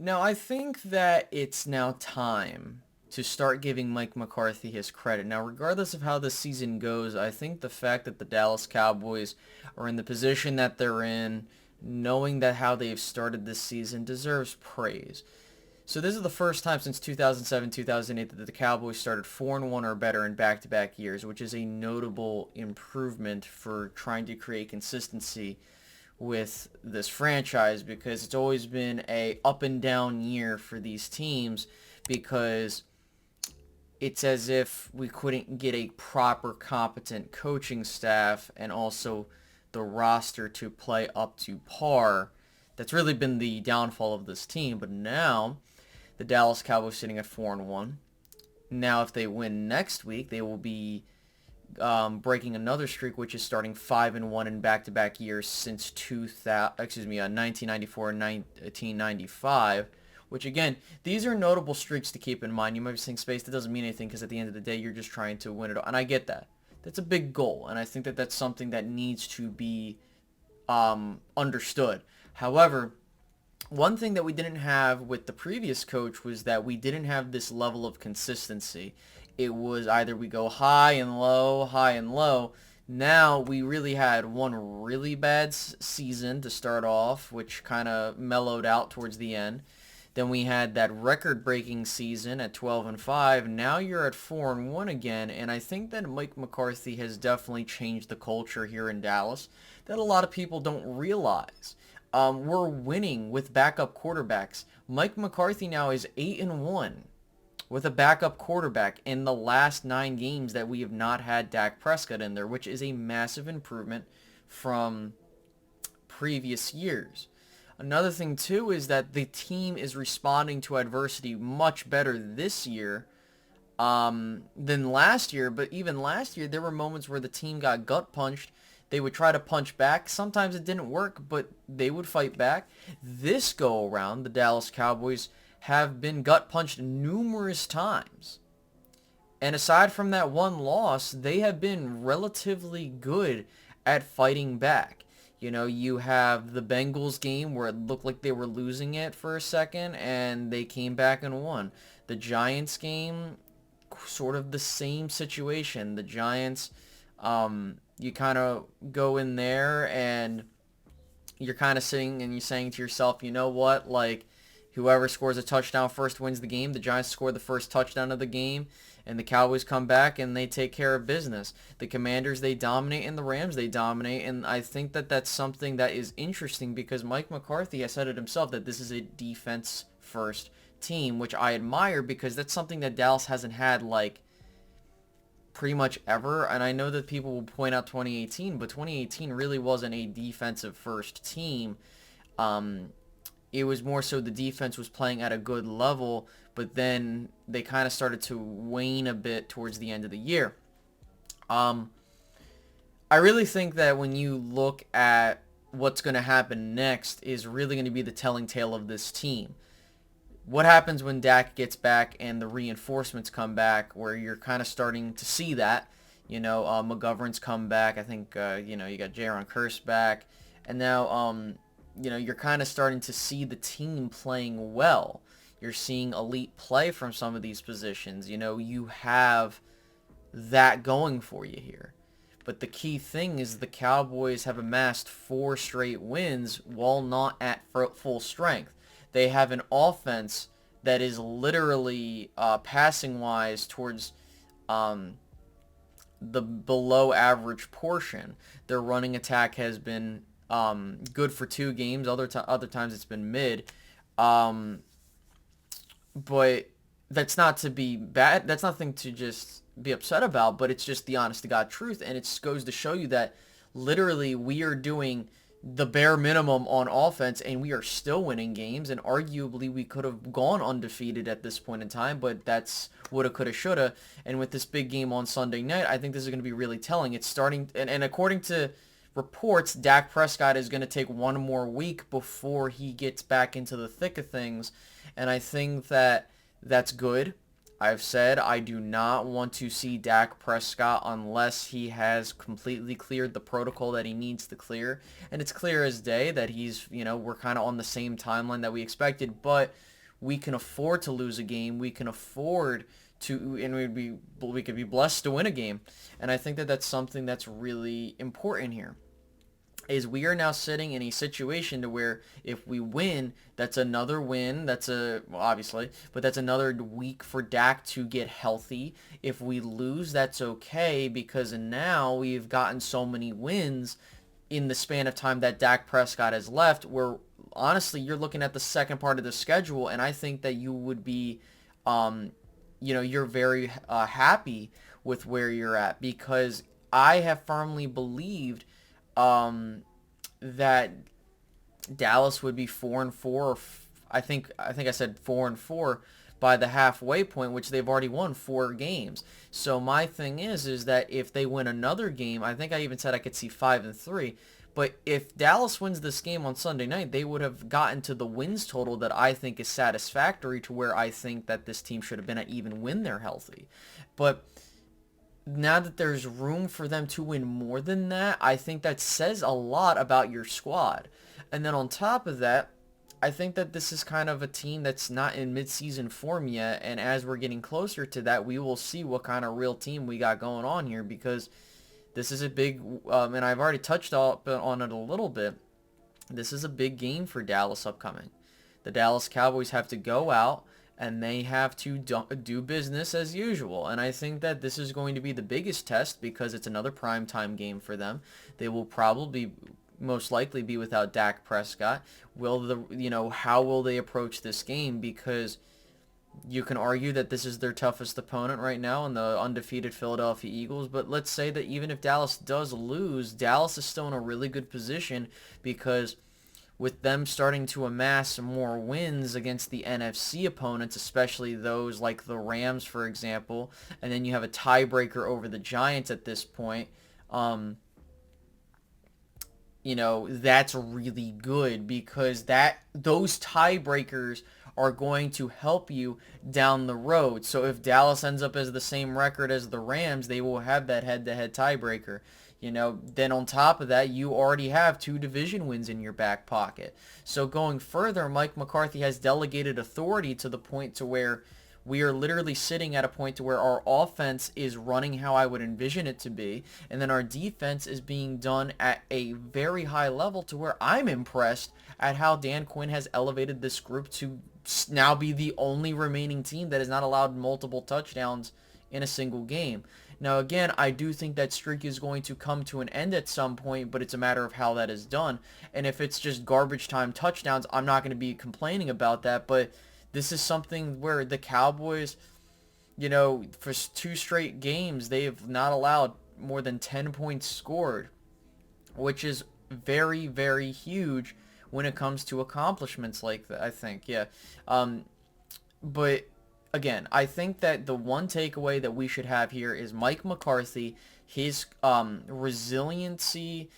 Now, I think that it's now time to start giving Mike McCarthy his credit. Now, regardless of how the season goes, I think the fact that the Dallas Cowboys are in the position that they're in, knowing that how they've started this season, deserves praise. So this is the first time since 2007, 2008 that the Cowboys started 4-1 or better in back-to-back years, which is a notable improvement for trying to create consistency with this franchise, because it's always been a up and down year for these teams, because it's as if we couldn't get a proper competent coaching staff and also the roster to play up to par. That's really been the downfall of this team. But now the Dallas Cowboys sitting at 4-1. Now if they win next week, they will be breaking another streak, which is starting 5-1 in back-to-back years since 1994 and 1995. Which again, these are notable streaks to keep in mind. You might be saying, Space, that doesn't mean anything because at the end of the day, you're just trying to win it all. And I get that. That's a big goal, and I think that that's something that needs to be understood. However, one thing that we didn't have with the previous coach was that we didn't have this level of consistency. It was either we go high and low, high and low. Now we really had one really bad season to start off, which kind of mellowed out towards the end. Then we had that record-breaking season at 12-5. Now you're at 4-1 again, and I think that Mike McCarthy has definitely changed the culture here in Dallas that a lot of people don't realize. We're winning with backup quarterbacks. Mike McCarthy now is 8-1 with a backup quarterback in the last 9 games that we have not had Dak Prescott in there, which is a massive improvement from previous years. Another thing, too, is that the team is responding to adversity much better this year than last year. But even last year, there were moments where the team got gut punched. They would try to punch back. Sometimes it didn't work, but they would fight back. This go around, the Dallas Cowboys have been gut punched numerous times. And aside from that one loss, they have been relatively good at fighting back. You know, you have the Bengals game where it looked like they were losing it for a second, and they came back and won. The Giants game, sort of the same situation. The Giants, you kind of go in there, and you're kind of sitting and you're saying to yourself, you know what, like, whoever scores a touchdown first wins the game. The Giants score the first touchdown of the game, and the Cowboys come back and they take care of business. The Commanders, they dominate, and the Rams, they dominate. And I think that that's something that is interesting because Mike McCarthy has said it himself that this is a defense-first team, which I admire because that's something that Dallas hasn't had, like, pretty much ever. And I know that people will point out 2018, but 2018 really wasn't a defensive-first team. It was more so the defense was playing at a good level, but then they kind of started to wane a bit towards the end of the year. I really think that when you look at what's going to happen next is really going to be the telling tale of this team. What happens when Dak gets back and the reinforcements come back, where you're kind of starting to see that. You know, McGovern's come back. I think, you got Jaron Kearse back. And now, you're kind of starting to see the team playing well. You're seeing elite play from some of these positions. You know, you have that going for you here. But the key thing is the Cowboys have amassed 4 straight wins while not at full strength. They have an offense that is literally passing-wise towards the below average portion. Their running attack has been good for 2 games. Other times it's been mid. But that's not to be bad. That's nothing to just be upset about, but it's just the honest to God truth. And it goes to show you that literally we are doing the bare minimum on offense and we are still winning games. And arguably we could have gone undefeated at this point in time, but that's woulda, coulda, shoulda. And with this big game on Sunday night, I think this is going to be really telling. It's starting, and according to reports, Dak Prescott is going to take one more week before he gets back into the thick of things. And I think that that's good. I've said I do not want to see Dak Prescott unless he has completely cleared the protocol that he needs to clear. And it's clear as day that he's, we're kind of on the same timeline that we expected. But we can afford to lose a game. We can afford to, and we could be blessed to win a game. And I think that that's something that's really important here. Is we are now sitting in a situation to where if we win, that's another win. That's well, obviously, but that's another week for Dak to get healthy. If we lose, that's okay because now we've gotten so many wins in the span of time that Dak Prescott has left. Where honestly, you're looking at the second part of the schedule, and I think that you would be, you're very happy with where you're at because I have firmly believed that Dallas would be 4-4. I said 4-4 by the halfway point, which they've already won 4 games. So my thing is that if they win another game, I think I even said I could see 5-3. But if Dallas wins this game on Sunday night, they would have gotten to the wins total that I think is satisfactory to where I think that this team should have been at even when they're healthy. But now that there's room for them to win more than that, I think that says a lot about your squad. And then on top of that, I think that this is kind of a team that's not in midseason form yet, and as we're getting closer to that, we will see what kind of real team we got going on here because this is a big, and I've already touched on it a little bit, this is a big game for Dallas upcoming. The Dallas Cowboys have to go out and they have to do business as usual. And I think that this is going to be the biggest test because it's another primetime game for them. They will probably most likely be without Dak Prescott. How will they approach this game? Because you can argue that this is their toughest opponent right now in the undefeated Philadelphia Eagles. But let's say that even if Dallas does lose, Dallas is still in a really good position because with them starting to amass more wins against the NFC opponents, especially those like the Rams, for example, and then you have a tiebreaker over the Giants at this point, that's really good because those tiebreakers are going to help you down the road. So if Dallas ends up as the same record as the Rams, they will have that head-to-head tiebreaker. Then on top of that, you already have 2 division wins in your back pocket. So going further, Mike McCarthy has delegated authority to the point to where we are literally sitting at a point to where our offense is running how I would envision it to be, and then our defense is being done at a very high level to where I'm impressed at how Dan Quinn has elevated this group to now be the only remaining team that has not allowed multiple touchdowns in a single game. Now, again, I do think that streak is going to come to an end at some point, but it's a matter of how that is done. And if it's just garbage time touchdowns, I'm not going to be complaining about that. But this is something where the Cowboys, for 2 straight games, they have not allowed more than 10 points scored, which is very, very huge when it comes to accomplishments like that, I think. Yeah. But again, I think that the one takeaway that we should have here is Mike McCarthy, his resiliency,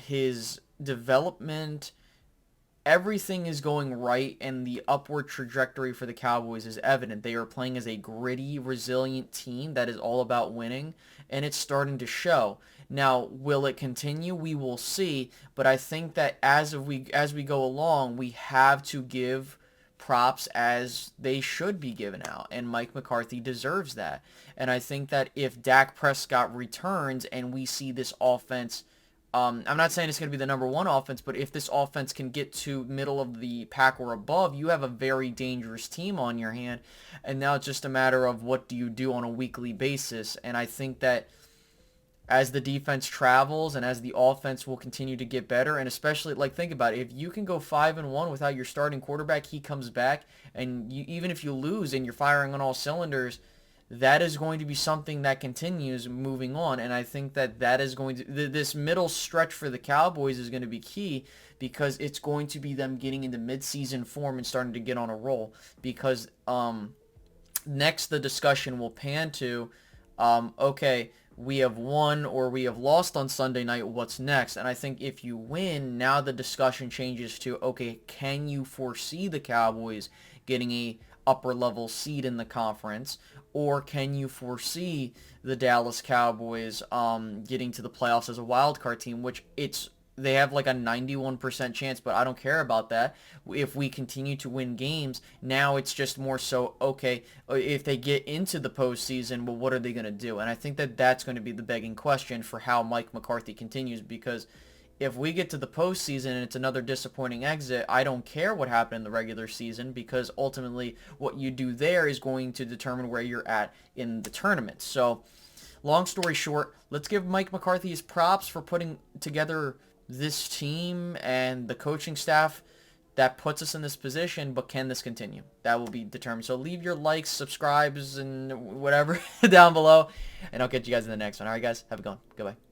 his development, everything is going right, and the upward trajectory for the Cowboys is evident. They are playing as a gritty, resilient team that is all about winning, and it's starting to show. Now, will it continue? We will see, but I think that as we go along, we have to give props as they should be given out, and Mike McCarthy deserves that. And I think that if Dak Prescott returns and we see this offense, I'm not saying it's going to be the number 1 offense, but if this offense can get to middle of the pack or above, you have a very dangerous team on your hand. And now it's just a matter of what do you do on a weekly basis. And I think that as the defense travels and as the offense will continue to get better, and especially, think about it, if you can go 5-1 without your starting quarterback, he comes back, and even if you lose and you're firing on all cylinders, that is going to be something that continues moving on. And I think that is going to, this middle stretch for the Cowboys is going to be key because it's going to be them getting into midseason form and starting to get on a roll. Because next the discussion will pan to, okay, we have won or we have lost on Sunday night, what's next? And I think if you win, now the discussion changes to, okay, can you foresee the Cowboys getting a upper level seed in the conference, or can you foresee the Dallas Cowboys getting to the playoffs as a wild card team, which it's they have like a 91% chance, but I don't care about that. If we continue to win games, now it's just more so, okay, if they get into the postseason, well, what are they going to do? And I think that that's going to be the begging question for how Mike McCarthy continues, because if we get to the postseason and it's another disappointing exit, I don't care what happened in the regular season, because ultimately what you do there is going to determine where you're at in the tournament. So long story short, let's give Mike McCarthy his props for putting together this team and the coaching staff that puts us in this position, but can this continue? That will be determined. So leave your likes, subscribes, and whatever down below, and I'll catch you guys in the next one. All right, guys, have a good one. Goodbye.